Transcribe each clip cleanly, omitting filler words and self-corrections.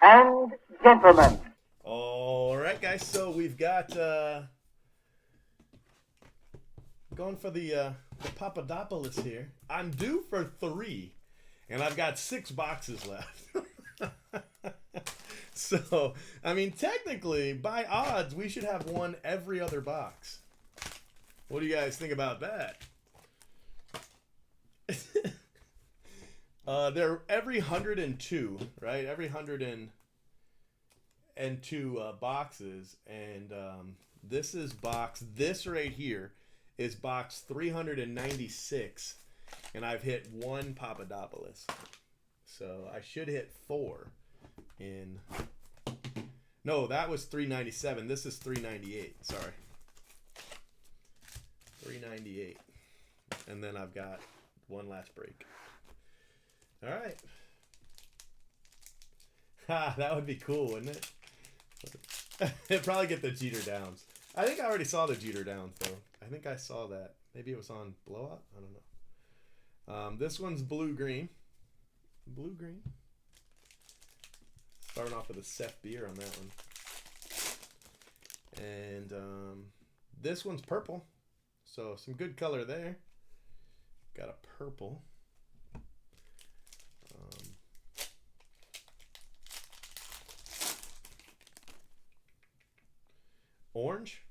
and gentlemen. All right, guys. So we've got going for the Papadopoulos here. I'm due for 3, and I've got 6 boxes left. So, I mean, technically, by odds, we should have one every other box. What do you guys think about that? They're every 102, right? Every 102 boxes, and this right here is box 396, and I've hit 1 Papadopoulos. So I should hit 4 in... No, that was 397. This is 398. Sorry. 398. And then I've got one last break. All right. Ha, that would be cool, wouldn't it? It'd probably get the Jeter Downs. I think I already saw the Jeter Downs, though. I think I saw that. Maybe it was on Blowout? I don't know. This one's blue-green. Blue-green. Starting off with a Seth Beer on that one. And this one's purple. So some good color there. Got a purple. Orange.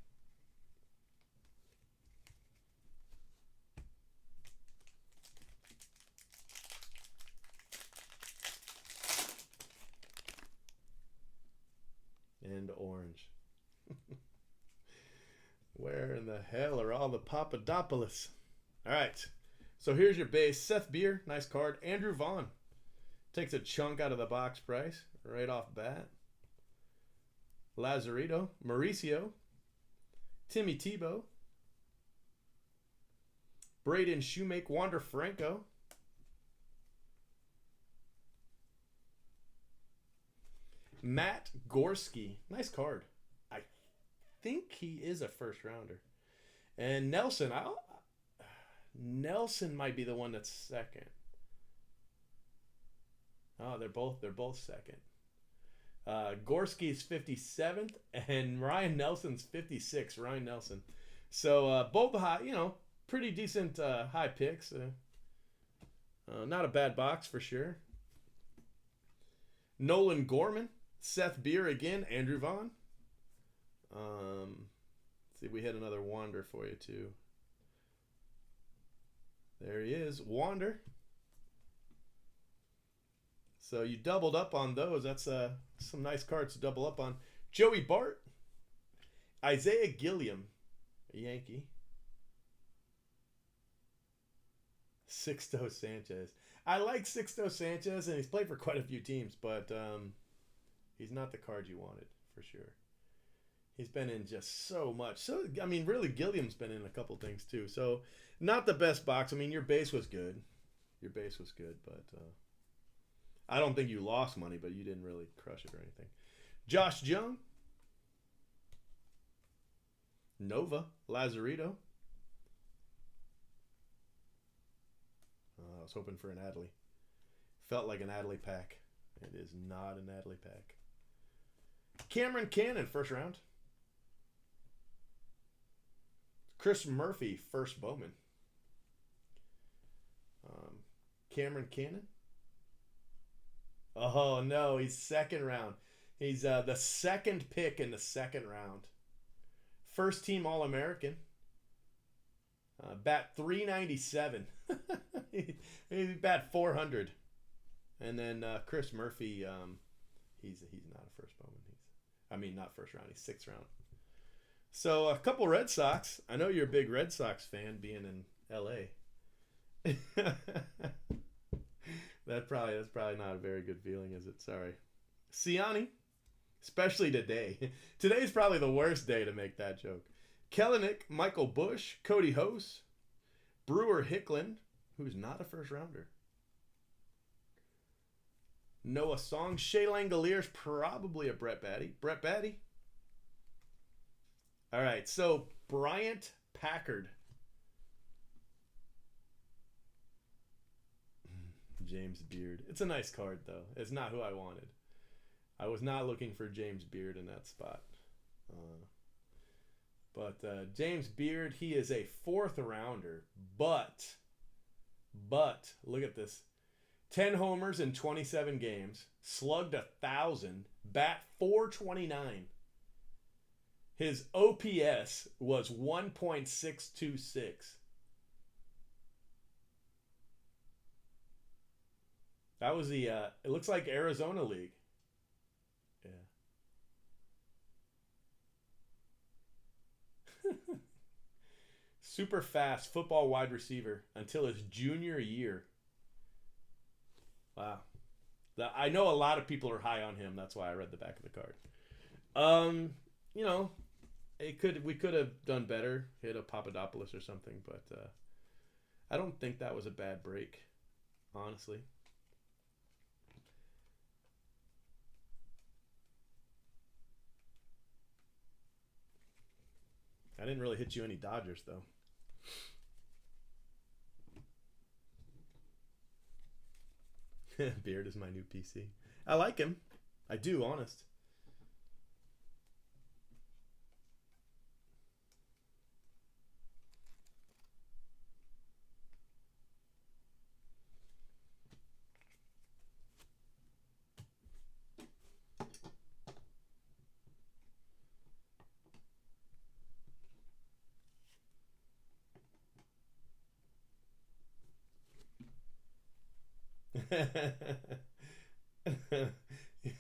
And orange. Where in the hell are all the Papadopoulos? All right. So here's your base. Seth Beer, nice card. Andrew Vaughn takes a chunk out of the box price right off bat. Lazarito, Mauricio, Timmy Tebow, Braden Shoemake, Wander Franco, Matt Gorski, nice card. I think he is a first rounder. And Nelson, Nelson might be the one that's second. Oh, they're both second. Gorski's 57th, and Ryan Nelson's 56th. Ryan Nelson. So both high, pretty decent high picks. Not a bad box for sure. Nolan Gorman, Seth Beer again, Andrew Vaughn. Let's see, we had another Wander for you too. There he is, Wander. So you doubled up on those. That's some nice cards to double up on. Joey Bart. Isaiah Gilliam, a Yankee. Sixto Sanchez. I like Sixto Sanchez, and he's played for quite a few teams, but he's not the card you wanted, for sure. He's been in just so much. So, I mean, really, Gilliam's been in a couple things, too. So, not the best box. I mean, your base was good. Your base was good, but... I don't think you lost money, but you didn't really crush it or anything. Josh Jung. Nova. Lazarito. I was hoping for an Adley. Felt like an Adley pack. It is not an Adley pack. Cameron Cannon, first round. Chris Murphy, first Bowman. Cameron Cannon. Oh, no, he's second round. He's the second pick in the second round. First team All-American. Bat 397. He bat 400. And then Chris Murphy, he's not a first Bowman. Not first round. He's sixth round. So a couple Red Sox. I know you're a big Red Sox fan being in L.A. That's probably not a very good feeling, is it? Sorry. Siani, especially today. Today's probably the worst day to make that joke. Kellenic, Michael Bush, Cody Hose, Brewer Hicklin, who's not a first rounder. Noah Song, Shea Langolier's probably a Brett Batty. Brett Batty. All right, so Bryant Packard. James Beard. It's a nice card, though. It's not who I wanted. I was not looking for James Beard in that spot. Uh, but James Beard, he is a fourth rounder. But look at this: 10 homers in 27 games, slugged 1,000, bat 429. His OPS was 1.626. That was the it looks like Arizona League. Yeah. Super fast football wide receiver until his junior year. Wow. I know a lot of people are high on him. That's why I read the back of the card. Um, you know, we could have done better, hit a Papadopoulos or something, but I don't think that was a bad break, honestly. I didn't really hit you any Dodgers though. Beard is my new PC. I like him. I do, honest.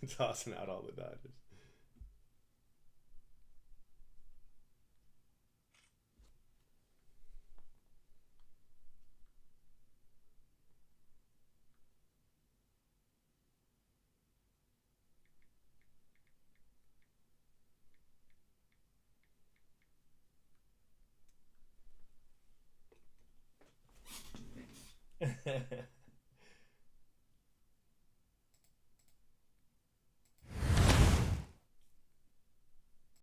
Tossing out all the Dodgers.